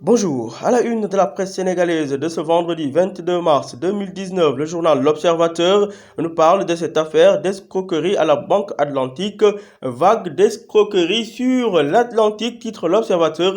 Bonjour, à la une de la presse sénégalaise de ce vendredi 22 mars 2019, le journal L'Observateur nous parle de cette affaire d'escroquerie à la Banque Atlantique. Vague d'escroquerie sur l'Atlantique, titre L'Observateur,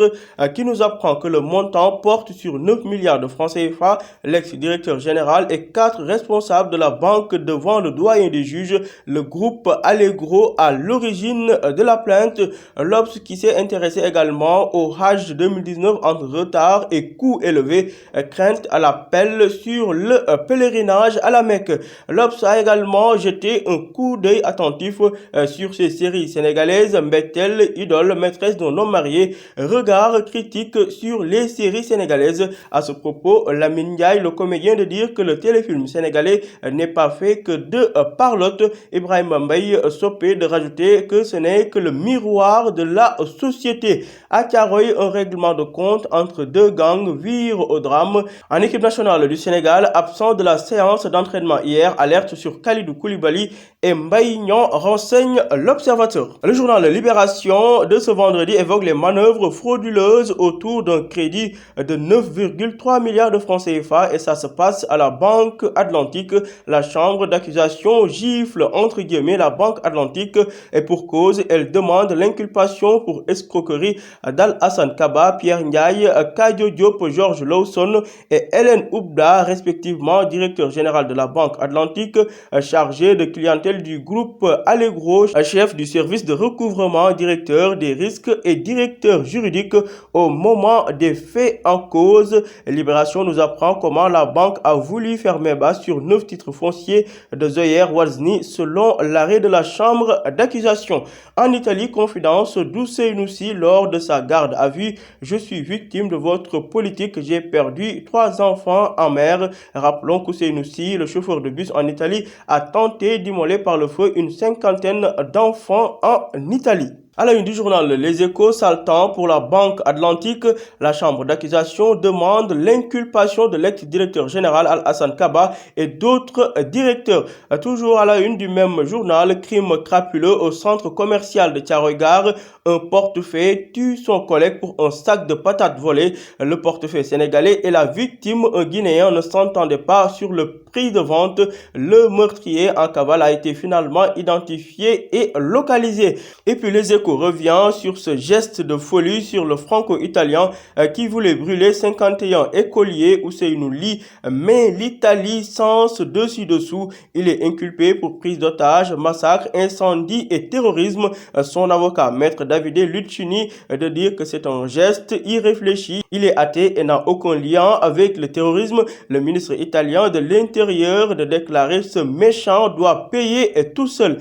qui nous apprend que le montant porte sur 9 milliards de francs CFA. L'ex-directeur général et 4 responsables de la banque devant le doyen des juges, le groupe Allegro à l'origine de la plainte. L'Obs qui s'est intéressé également au Hajj 2019 entre retard et coûts élevés, crainte à l'appel sur le pèlerinage à la Mecque. L'Obs a également jeté un coup d'œil attentif sur ces séries sénégalaises. Mbettel, idole, maîtresse d'un homme marié, regard critique sur les séries sénégalaises. À ce propos, Lamine Ndiaye, le comédien, de dire que le téléfilm sénégalais n'est pas fait que de parlotte. Ibrahim Mbaye Sopé de rajouter que ce n'est que le miroir de la société. À Thiaroye, un règlement de compte entre deux gangs vire au drame. En équipe nationale du Sénégal, absent de la séance d'entraînement hier, alerte sur Khalidou Koulibaly et Mbaye Niang, renseigne L'Observateur. Le journal Libération de ce vendredi évoque les manœuvres frauduleuses autour d'un crédit de 9,3 milliards de francs CFA et ça se passe à la Banque Atlantique. La chambre d'accusation gifle entre guillemets la Banque Atlantique et pour cause, elle demande l'inculpation pour escroquerie d'Al-Hassan Kaba, Pierre Ndiaye, Kadio Diop, Georges Lawson et Hélène Oubda, respectivement directeur général de la Banque Atlantique, chargé de clientèle du groupe Allegro, chef du service de recouvrement, directeur des risques et directeur juridique au moment des faits en cause. Libération nous apprend comment la banque a voulu fermer bas sur 9 titres fonciers de Zoyer Wazni selon l'arrêt de la chambre d'accusation. En Italie, confidence d'Ousseinoussi lors de sa garde à vue. Je suis victime de votre politique, j'ai perdu 3 enfants en mer. Rappelons qu'Ousseinoussi, le chauffeur de bus en Italie, a tenté d'immoler par le feu une cinquantaine d'enfants en Italie. À la une du journal Les Échos, sale temps pour la Banque Atlantique. La chambre d'accusation demande l'inculpation de l'ex-directeur général Al-Hassan Kaba et d'autres directeurs. Toujours à la une du même journal, crime crapuleux au centre commercial de Thiaroye-Gare. Un portefeuille tue son collègue pour un sac de patates volées. Le portefeuille sénégalais et la victime, un Guinéen, ne s'entendaient pas sur le prix de vente. Le meurtrier en cavale a été finalement identifié et localisé. Et puis Les Échos revient sur ce geste de folie sur le franco-italien qui voulait brûler 51 écoliers. Ousseynou Ly met l'Italie sens dessus-dessous. Il est inculpé pour prise d'otage, massacre, incendie et terrorisme. Son avocat, maître Davide Lucchini, de dire que c'est un geste irréfléchi. Il est athée et n'a aucun lien avec le terrorisme. Le ministre italien de l'Intérieur de déclarer ce méchant doit payer tout seul.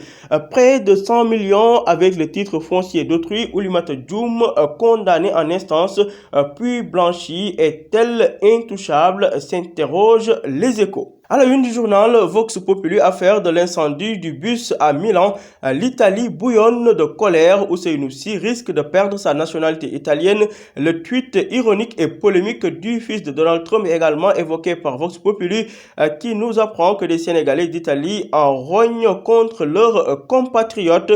Près de 100 millions avec le titre foncier d'autrui. Oulimata Dioum, condamné en instance, puis blanchi, est-elle intouchable, s'interroge Les Échos. À la une du journal Vox Populi, affaire de l'incendie du bus à Milan, l'Italie bouillonne de colère. Ousseynoussi risque de perdre sa nationalité italienne. Le tweet ironique et polémique du fils de Donald Trump est également évoqué par Vox Populi, qui nous apprend que les Sénégalais d'Italie en rognent contre leurs compatriotes.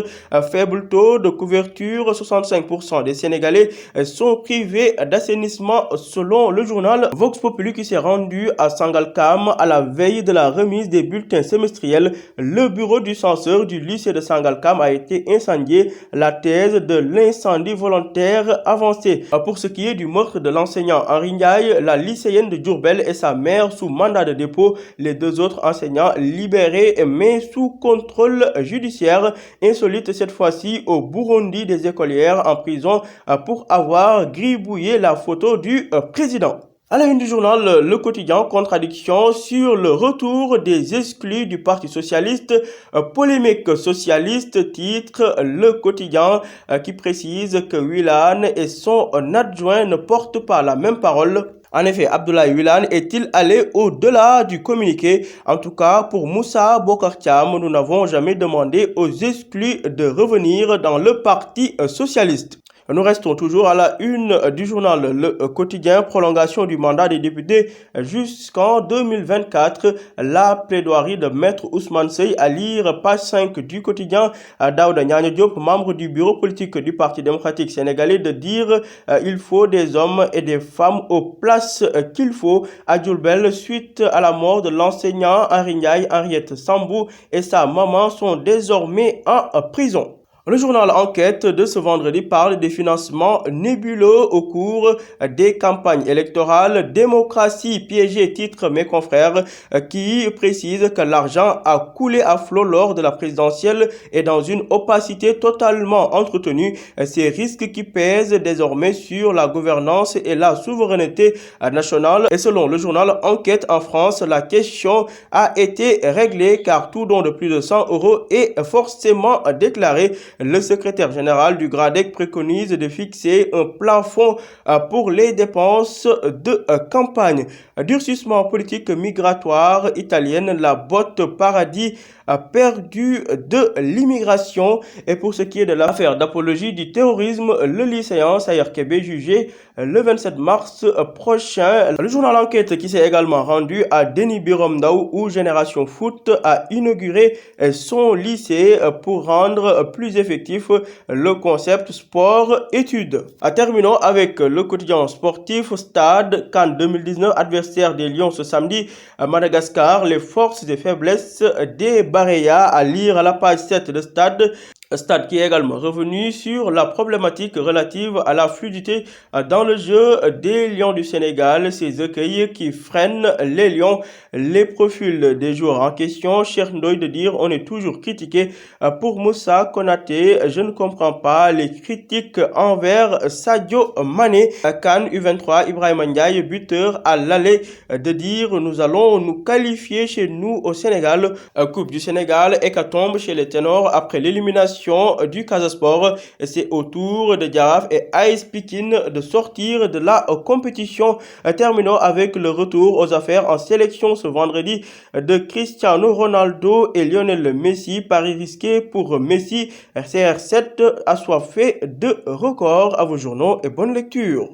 Faible taux de couverture, 65% des Sénégalais sont privés d'assainissement selon le journal Vox Populi qui s'est rendu à Sangalkam à la veille de la remise des bulletins semestriels. Le bureau du censeur du lycée de Sangalkam a été incendié. La thèse de l'incendie volontaire avancée. Pour ce qui est du meurtre de l'enseignant Henri Ndiaye, la lycéenne de Diourbel et sa mère sous mandat de dépôt. Les 2 autres enseignants libérés mais sous contrôle judiciaire. Insolite cette fois-ci au Burundi, des écolières en prison pour avoir gribouillé la photo du président. À la une du journal Le Quotidien, contradiction sur le retour des exclus du Parti Socialiste. Polémique socialiste, titre Le Quotidien, qui précise que Wilane et son adjoint ne portent pas la même parole. En effet, Abdoulaye Wilane est-il allé au-delà du communiqué? En tout cas, pour Moussa Bokar Thiam, nous n'avons jamais demandé aux exclus de revenir dans le Parti Socialiste. Nous restons toujours à la une du journal Le Quotidien, prolongation du mandat des députés jusqu'en 2024. La plaidoirie de Maître Ousmane Seye à lire, page 5 du quotidien. Daouda Niane Diop, membre du bureau politique du Parti démocratique sénégalais, de dire il faut des hommes et des femmes aux places qu'il faut à Diourbel suite à la mort de l'enseignant Henri Ndiaye. Henriette Sambou et sa maman sont désormais en prison. Le journal Enquête de ce vendredi parle des financements nébuleux au cours des campagnes électorales. Démocratie piégée, titre mes confrères, qui précise que l'argent a coulé à flot lors de la présidentielle et dans une opacité totalement entretenue. Ces risques qui pèsent désormais sur la gouvernance et la souveraineté nationale. Et selon le journal Enquête, en France, la question a été réglée car tout don de plus de 100 € est forcément déclaré. Le secrétaire général du GRADEC préconise de fixer un plafond pour les dépenses de campagne. Durcissement politique migratoire italienne, la botte paradis perdu de l'immigration. Et pour ce qui est de l'affaire d'apologie du terrorisme, le lycéen Sayer Kébé jugé le 27 mars prochain. Le journal Enquête qui s'est également rendu à Denis Birom Ndao où Génération Foot a inauguré son lycée pour rendre plus effectif le concept sport-études. Terminons avec le quotidien sportif. Stade CAN 2019, adversaire des Lions ce samedi à Madagascar. Les forces et faiblesses des Baréa à lire à la page 7 de Stade. Stade qui est également revenu sur la problématique relative à la fluidité dans le jeu des Lions du Sénégal, ces écueils qui freinent les Lions, les profils des joueurs en question. Cheikh Ndoye de dire on est toujours critiqué. Pour Moussa Konaté, je ne comprends pas les critiques envers Sadio Mané. CAN U23, Ibrahima Ndiaye, buteur à l'aller, de dire nous allons nous qualifier chez nous au Sénégal. Coupe du Sénégal, hécatombe chez les ténors après l'élimination du Casa Sport. C'est au tour de Jaraaf et AS Pikine de sortir de la compétition. Terminons avec le retour aux affaires en sélection ce vendredi de Cristiano Ronaldo et Lionel Messi. Paris risqué pour Messi. CR7 assoiffé de records. À vos journaux et bonne lecture.